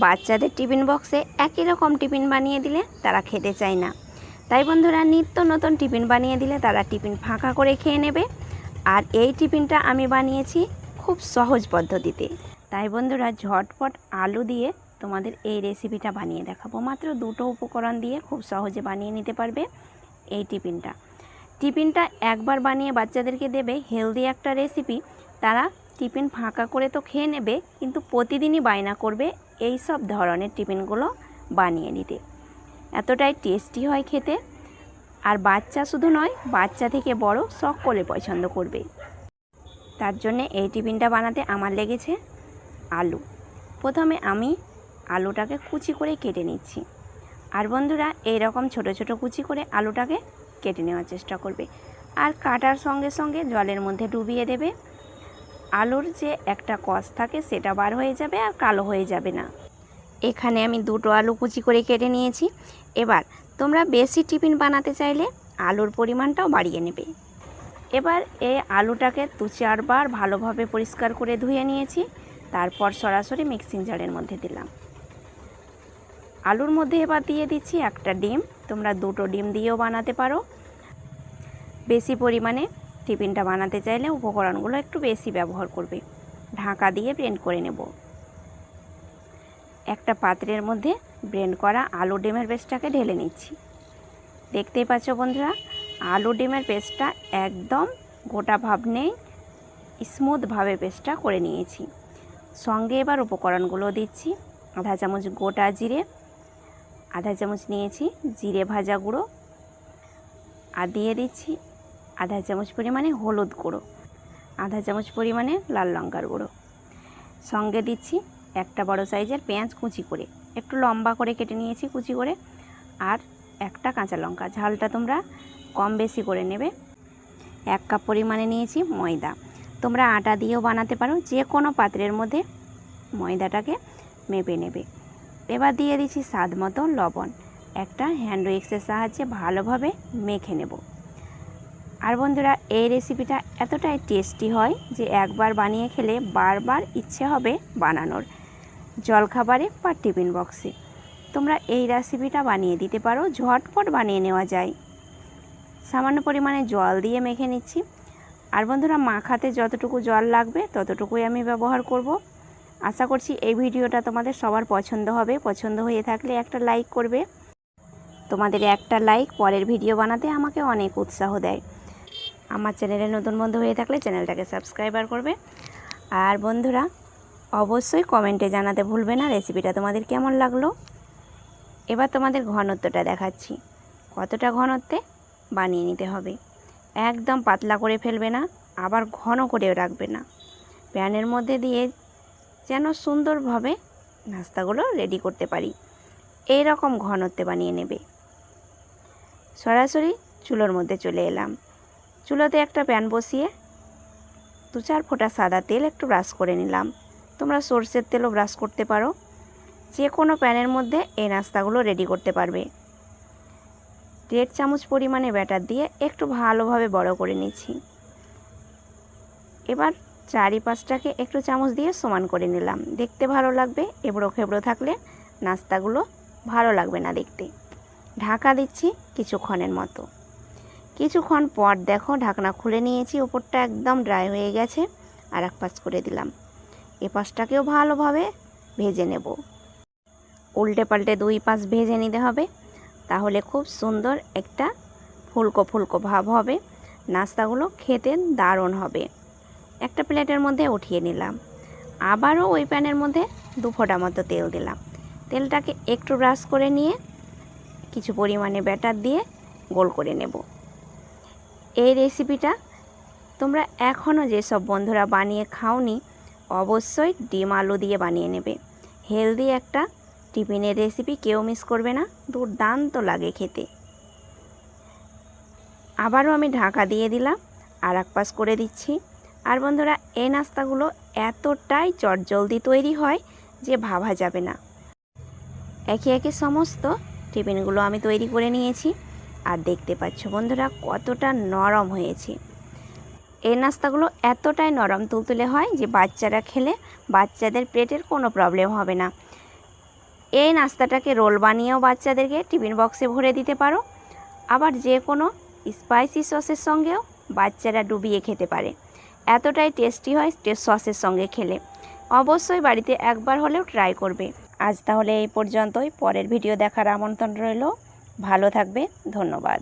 বাচ্চাদের টিফিন বক্সে একই রকম টিফিন বানিয়ে দিলে তারা খেতে চায় না। তাই বন্ধুরা, নিত্য নতুন টিফিন বানিয়ে দিলে তারা টিফিন ফাঁকা করে খেয়ে নেবে। আর এই টিফিনটা আমি বানিয়েছি খুব সহজ পদ্ধতিতে। তাই বন্ধুরা, ঝটপট আলু দিয়ে তোমাদের এই রেসিপিটা বানিয়ে দেখাবো। মাত্র দুটো উপকরণ দিয়ে খুব সহজে বানিয়ে নিতে পারবে এই টিফিনটা একবার বানিয়ে বাচ্চাদেরকে দেবে। হেলদি একটা রেসিপি। তারা টিফিন ফাঁকা করে তো খেয়ে নেবে, কিন্তু প্রতিদিনই বায়না করবে এই সব ধরনের টিফিনগুলো বানিয়ে নিতে। এতটাই টেস্টি হয় খেতে। আর বাচ্চা শুধু নয়, বাচ্চা থেকে বড় সকলে পছন্দ করবে। তার জন্য এই টিফিনটা বানাতে আমার লেগেছে আলু। প্রথমে আমি আলুটাকে কুচি করে কেটে নিচ্ছি। আর বন্ধুরা, এইরকম ছোট ছোট কুচি করে আলুটাকে কেটে নেওয়ার চেষ্টা করবে। আর কাটার সঙ্গে সঙ্গে জলের মধ্যে ডুবিয়ে দেবে। আলুর যে একটা কষ থাকে সেটা বার হয়ে যাবে আর কালো হয়ে যাবে না। এখানে আমি দুটো আলু কুচি করে কেটে নিয়েছি। এবার তোমরা বেশি টিফিন বানাতে চাইলে আলুর পরিমাণটাও বাড়িয়ে নেবে। এবার এই আলুটাকে 2-4 বার ভালোভাবে পরিষ্কার করে ধুয়ে নিয়েছি। তারপর সরাসরি মিক্সিং জারের মধ্যে দিলাম। আলুর মধ্যে এবার দিয়ে দিচ্ছি একটা ডিম। তোমরা দুটো ডিম দিয়েও বানাতে পারো। বেশি পরিমাণে টিফিনটা বানাতে চাইলে উপকরণগুলো একটু বেশি ব্যবহার করবে। ঢাকা দিয়ে ব্লেন্ড করে নেব। একটা পাত্রের মধ্যে ব্লেন্ড করা আলু ডিমের পেস্টটাকে ঢেলে নিচ্ছি। দেখতেই পাচ্ছ বন্ধুরা, আলু ডিমের পেস্টটা একদম গোটা ভাব নেই, স্মুথভাবে পেস্টটা করে নিয়েছি। সঙ্গে এবার উপকরণগুলো দিচ্ছি। আধা চামচ গোটা জিরে, আধা চামচ নিয়েছি জিরে ভাজা গুঁড়ো, আর দিয়ে দিচ্ছি আধা চামচ পরিমাণে হলুদ গুঁড়ো, আধা চামচ পরিমাণে লাল লঙ্কার গুঁড়ো। সঙ্গে দিচ্ছি একটা বড় সাইজের পেঁয়াজ কুচি করে, একটু লম্বা করে কেটে নিয়েছি কুচি করে, আর একটা কাঁচা লঙ্কা। ঝালটা তোমরা কম বেশি করে নেবে। 1 কাপ পরিমাণে নিয়েছি ময়দা। তোমরা আটা দিয়েও বানাতে পারো। যে কোনো পাত্রের মধ্যে ময়দাটাকে মেপে নেবে। এবার দিয়ে দিচ্ছি স্বাদ মতো লবণ। একটা হ্যান্ড উইক্সের সাহায্যে ভালোভাবে মেখে নেব। আর বন্ধুরা, এই রেসিপিটা এতটাই টেস্টি হয় যে একবার বানিয়ে খেলে বারবার ইচ্ছে হবে বানানোর। জলখাবারে বা টিফিন বক্সে তোমরা এই রেসিপিটা বানিয়ে দিতে পারো। ঝটপট বানিয়ে নেওয়া যায়। সামান্য পরিমাণে জল দিয়ে মেখে নিচ্ছি। আর বন্ধুরা, মাখাতে যতটুকু জল লাগবে ততটুকুই আমি ব্যবহার করব। আশা করছি এই ভিডিওটা তোমাদের সবার পছন্দ হবে। পছন্দ হয়ে থাকলে একটা লাইক করবে। তোমাদের একটা লাইক পরের ভিডিও বানাতে আমাকে অনেক উৎসাহ দেয়। আমার চ্যানেলে নতুন বন্ধু হয়ে থাকলে চ্যানেলটাকে সাবস্ক্রাইবার করবে। আর বন্ধুরা, অবশ্যই কমেন্টে জানাতে ভুলবে না রেসিপিটা তোমাদের কেমন লাগলো। এবার তোমাদের ঘনত্বটা দেখাচ্ছি। কতটা ঘনত্বে বানিয়ে নিতে হবে। একদম পাতলা করে ফেলবে না, আবার ঘন করেও রাখবে না। প্যানের মধ্যে দিয়ে যেন সুন্দরভাবে নাস্তাগুলো রেডি করতে পারি, এই রকম ঘনত্বে বানিয়ে নেবে। সরাসরি চুলোর মধ্যে চলে এলাম। চুলোতে একটা প্যান বসিয়ে 2-4 ফোঁটা সাদা তেল একটু ব্রাশ করে নিলাম। তোমরা সরষের তেলও ব্রাশ করতে পারো। যে কোনো প্যানের মধ্যে এই নাস্তাগুলো রেডি করতে পারবে। 1.5 চামচ পরিমাণে ব্যাটার দিয়ে একটু ভালোভাবে বড় করে নিচ্ছি। এবার চারিপাশটাকে একটু চামচ দিয়ে সমান করে নিলাম। দেখতে ভালো লাগবে। এবড়ো খেবড়ো থাকলে নাস্তাগুলো ভালো লাগবে না দেখতে। ঢাকা দিচ্ছি কিছুক্ষণের মতো। কিছুক্ষণ পর দেখো ঢাকনা খুলে নিয়েছি। উপরটা একদম ড্রাই হয়ে গেছে। আর এক পাশ করে দিলাম। এ পাশটাকেও ভালোভাবে ভেজে নেব। উল্টে পাল্টে 2 পাশ ভেজে নিতে হবে। তাহলে খুব সুন্দর একটা ফুলকো ফুলকো ভাব হবে। নাস্তাগুলো খেতে দারুণ হবে। একটা প্লেটের মধ্যে উঠিয়ে নিলাম। আবারও ওই প্যানের মধ্যে 2 ফোঁটা মতো তেল দিলাম। তেলটাকে একটু ব্রাশ করে নিয়ে কিছু পরিমাণে ব্যাটার দিয়ে গোল করে নেব। এই রেসিপিটা তোমরা এখনও যেসব বন্ধুরা বানিয়ে খাওনি, অবশ্যই ডিম আলু দিয়ে বানিয়ে নেবে। হেলদি একটা টিফিনের রেসিপি, কেউ মিস করবে না। দুর্দান্ত লাগে খেতে। আবারও আমি ঢাকা দিয়ে দিলাম। আর এক পাশ করে দিচ্ছি। আর বন্ধুরা, এই নাস্তাগুলো এতটাই চটজলদি তৈরি হয় যে ভাবা যাবে না। একে একে সমস্ত টিফিনগুলো আমি তৈরি করে নিয়েছি। আর দেখতে পাচ্ছ বন্ধুরা কতটা নরম হয়েছে। এই নাস্তাগুলো এতটাই নরম তুলতুলে হয় যে বাচ্চারা খেলে বাচ্চাদের পেটের কোনো প্রবলেম হবে না। এই নাস্তাটাকে রোল বানিয়েও বাচ্চাদেরকে টিফিন বক্সে ভরে দিতে পারো, আবার যে কোনো স্পাইসি সসের সঙ্গেও বাচ্চারা ডুবিয়ে খেতে পারে। এতটাই টেস্টি হয় সসের সঙ্গে খেলে। অবশ্যই বাড়িতে একবার হলেও ট্রাই করবে। আজ তাহলে এই পর্যন্তই। পরের ভিডিও দেখার আমন্ত্রণ রইল। ভালো থাকবে। ধন্যবাদ।